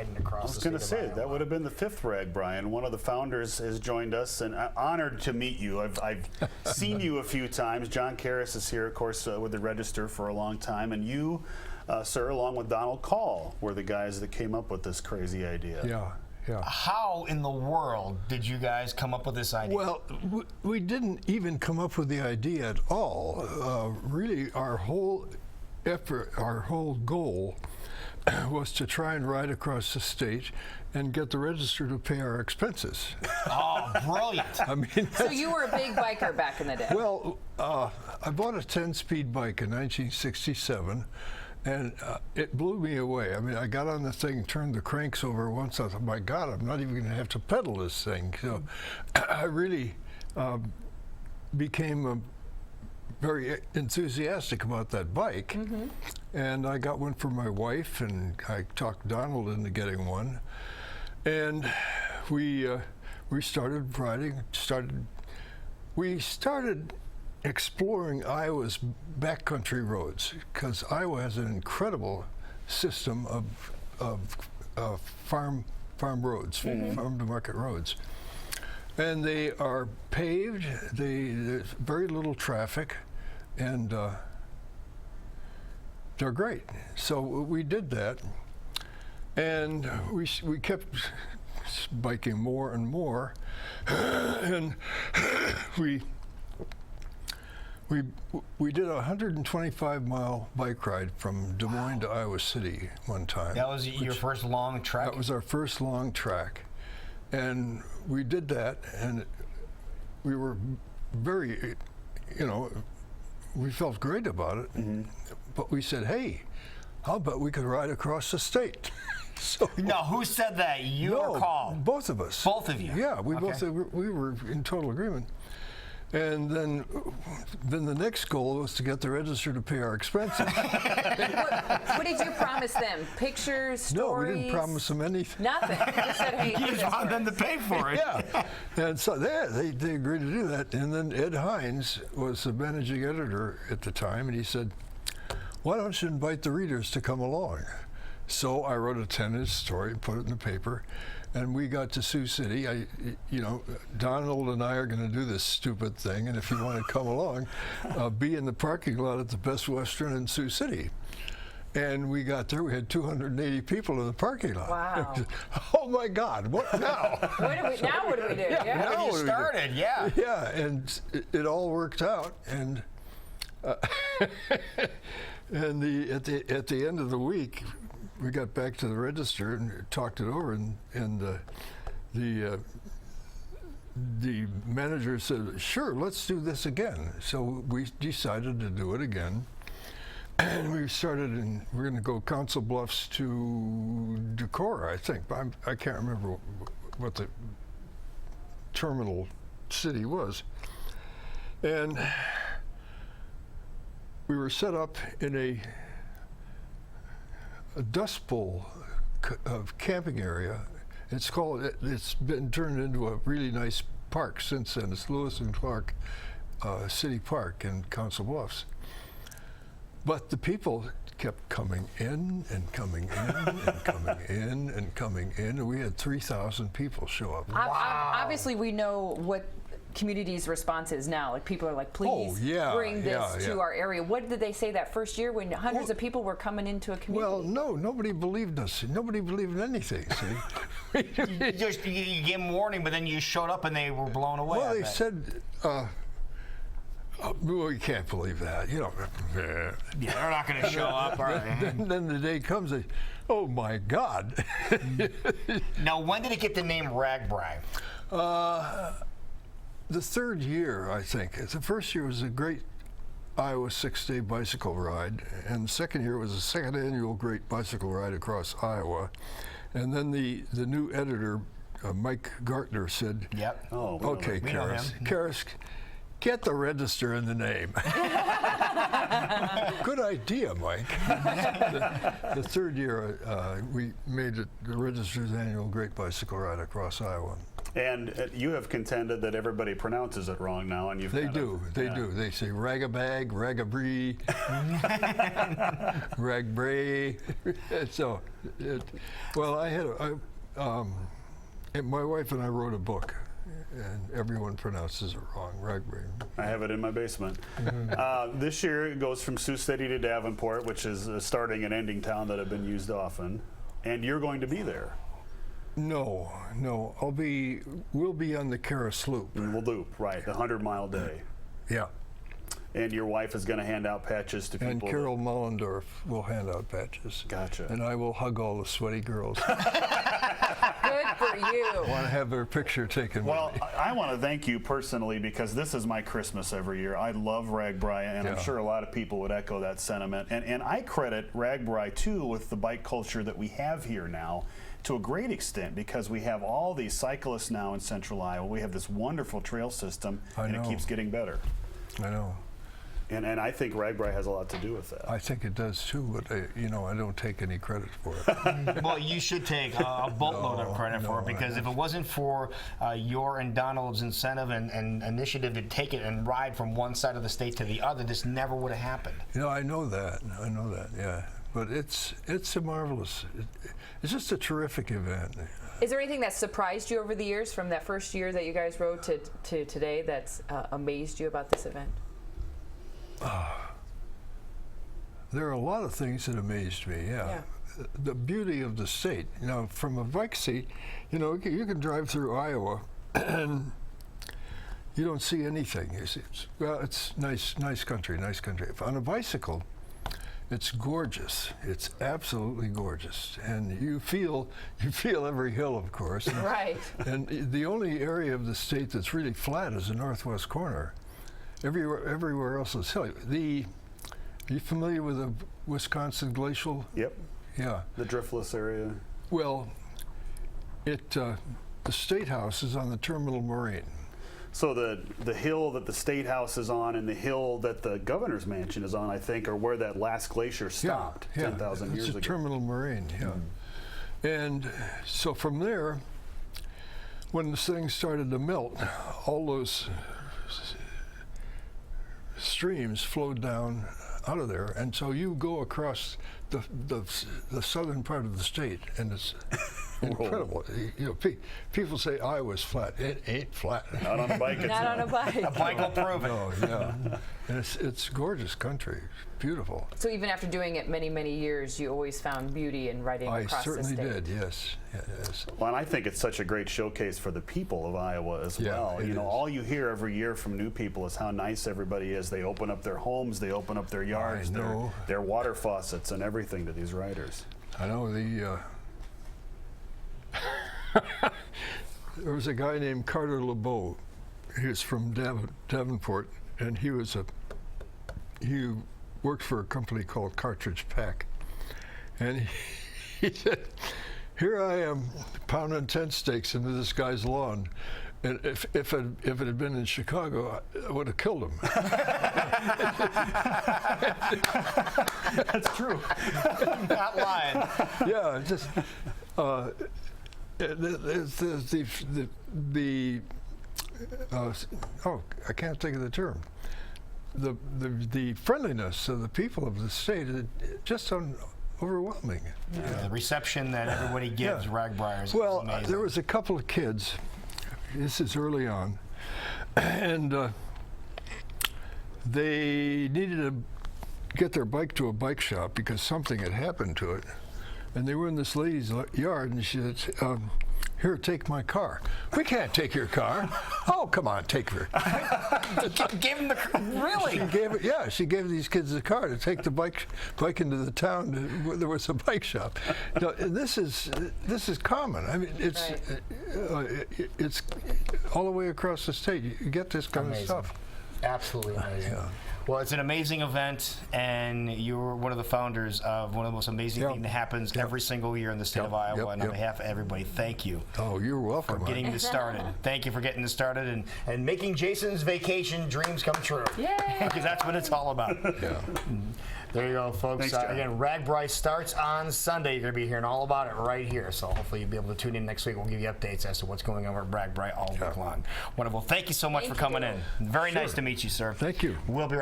riding across. I was going to say that would have been the 5th RAGBRAI, and one of the founders has joined us, and I'm honored to meet you. I've seen you a few times. John Karras is here, of course, with the Register for a long time, and you, sir, along with Donald Call, were the guys that came up with this crazy idea. Yeah. Yeah. How in the world did you guys come up with this idea? Well, we didn't even come up with the idea at all. Really, our whole effort, our whole goal was to try and ride across the state and get the Register to pay our expenses. Oh, brilliant. I mean, so you were a big biker back in the day. Well, I bought a 10-speed bike in 1967. And it blew me away. I mean, I got on the thing, turned the cranks over once. I thought, my God, I'm not even going to have to pedal this thing. So I really became very enthusiastic about that bike. Mm-hmm. And I got one for my wife, and I talked Donald into getting one. And we started riding. We started exploring Iowa's backcountry roads, because Iowa has an incredible system of farm roads, mm-hmm. farm to market roads, and they are paved. There's very little traffic, and they're great. So we did that, and we kept biking more and more, and we did a 125-mile bike ride from Des Moines to Iowa City one time. That was your first long trek? That was our first long trek. And we did that, and we were very, we felt great about it. Mm-hmm. But we said, hey, I'll bet we could ride across the state. So, no, who said that? You or Call? Both of us. Both of you? Yeah, we were in total agreement. And then the next goal was to get the Register to pay our expenses. What did you promise them? Pictures, stories? No, we didn't promise them anything. Nothing. You said, hey, you just wanted them to pay for it. Yeah. And so they agreed to do that. And then Ed Hines was the managing editor at the time, and he said, why don't you invite the readers to come along? So I wrote a 10-inch story and put it in the paper. And we got to Sioux City. Donald and I are going to do this stupid thing, and if you want to come along, be in the parking lot at the Best Western in Sioux City. And we got there. We had 280 people in the parking lot. Wow! Oh my God! What now? Now what do we do? Yeah. Now you started. Yeah. Yeah, and it all worked out. And and at the end of the week, we got back to the Register and talked it over, and the manager said, sure, let's do this again. So we decided to do it again, and we started, and we're going to go Council Bluffs to Decorah, I think. I can't remember what the terminal city was. And we were set up in a Dust Bowl camping area. It's been turned into a really nice park since then. It's Lewis and Clark City Park in Council Bluffs. But the people kept coming in and coming in and coming in and coming in, and we had 3,000 people show up. Wow. Obviously, we know what community's response is now. Like, people are like, please bring this to our area. What did they say that first year when hundreds of people were coming into a community? Well, no, nobody believed us. Nobody believed in anything, see? you gave them warning, but then you showed up and they were blown away. Well, they said, we can't believe that. Yeah, they're not going to show up, are they? Then the day comes, oh my God. Now, when did it get the name RAGBRAI? The third year, I think. The first year was a great Iowa 6-day bicycle ride, and the second year was the second annual Great Bicycle Ride across Iowa. And then the new editor, Mike Gartner, said, "Yep, okay, Karras, get the Register in the name." Good idea, Mike. The third year, we made it the Register's annual Great Bicycle Ride across Iowa. And you have contended that everybody pronounces it wrong now, and you've They do. They say RAGBRAI, RAGBRAI, RAGBRAI. So, well, my wife and I wrote a book, and everyone pronounces it wrong, RAGBRAI. I have it in my basement. This year it goes from Sioux City to Davenport, which is a starting and ending town that have been used often, and you're going to be there. No, we'll be on the Karras Loop. We'll loop, right, the 100-mile day. Yeah. And your wife is going to hand out patches to people. And Carol Mullendorf will hand out patches. Gotcha. And I will hug all the sweaty girls. Good for you. I want to have their picture taken Well, with me. I want to thank you personally, because this is my Christmas every year. I love RAGBRAI, and I'm sure a lot of people would echo that sentiment. And I credit RAGBRAI, too, with the bike culture that we have here now to a great extent, because we have all these cyclists now in Central Iowa. We have this wonderful trail system, and it keeps getting better. I know. And I think RAGBRAI has a lot to do with that. I think it does too, but I don't take any credit for it. Well, you should take a boatload of credit for it, because if it wasn't for your and Donald's incentive and initiative to take it and ride from one side of the state to the other, this never would have happened. I know that. Yeah. But it's a marvelous. It's just a terrific event. Is there anything that surprised you over the years, from that first year that you guys rode to today, that's amazed you about this event? There are a lot of things that amazed me, yeah. The beauty of the state. From a bike seat, you can drive through Iowa and you don't see anything. It's nice country. On a bicycle, it's gorgeous. It's absolutely gorgeous. And you feel every hill, of course. Right. And the only area of the state that's really flat is the northwest corner. Everywhere else is hilly. Are you familiar with the Wisconsin glacial? Yep. Yeah. The driftless area. Well, the State House is on the terminal moraine. So the hill that the State House is on and the hill that the governor's mansion is on, I think, are where that last glacier stopped 10,000 years ago. It's a terminal moraine, And so from there, when this thing started to melt, all those streams flowed down out of there, and so you go across the southern part of the state, and it's incredible. People say Iowa's flat. It ain't flat. Not on a bike. Not on a bike. A bike will prove it. No, yeah. And it's gorgeous country. Beautiful. So even after doing it many, many years, you always found beauty in riding across the state. I certainly did, yes. Well, and I think it's such a great showcase for the people of Iowa as well. All you hear every year from new people is how nice everybody is. They open up their homes, they open up their yards, their water faucets, and everything to these riders. I know there was a guy named Carter LeBeau. He was from Davenport, and he worked for a company called Cartridge Pack. And he said, here I am pounding tent stakes into this guy's lawn. And if it had been in Chicago, I would have killed him. That's true. Not lying. Yeah, just I can't think of the term. The friendliness of the people of the state is just overwhelming. The reception that everybody gives RAGBRAI is amazing. There was a couple of kids. This is early on, and they needed to get their bike to a bike shop because something had happened to it. And they were in this lady's yard, and she said, here, take my car. We can't take your car. Oh, come on, take her. Give them really? She gave these kids a car to take the bike into the town where there was a bike shop. And this is common. I mean, it's all the way across the state. You get this kind of stuff. Absolutely amazing. Well, it's an amazing event, and you're one of the founders of one of the most amazing things that happens every single year in the state of Iowa. And on behalf of everybody, thank you. Oh, you're welcome. For getting this started. Thank you for getting this started and making Jason's vacation dreams come true. Yay! Because that's what it's all about. Yeah. There you go, folks. Thanks, John. Again, RAGBRAI starts on Sunday. You're going to be hearing all about it right here. So hopefully you'll be able to tune in next week. We'll give you updates as to what's going on with RAGBRAI all week long. Wonderful. Thank you so much for coming in. Very nice to meet you, sir. Thank you. We'll be right back.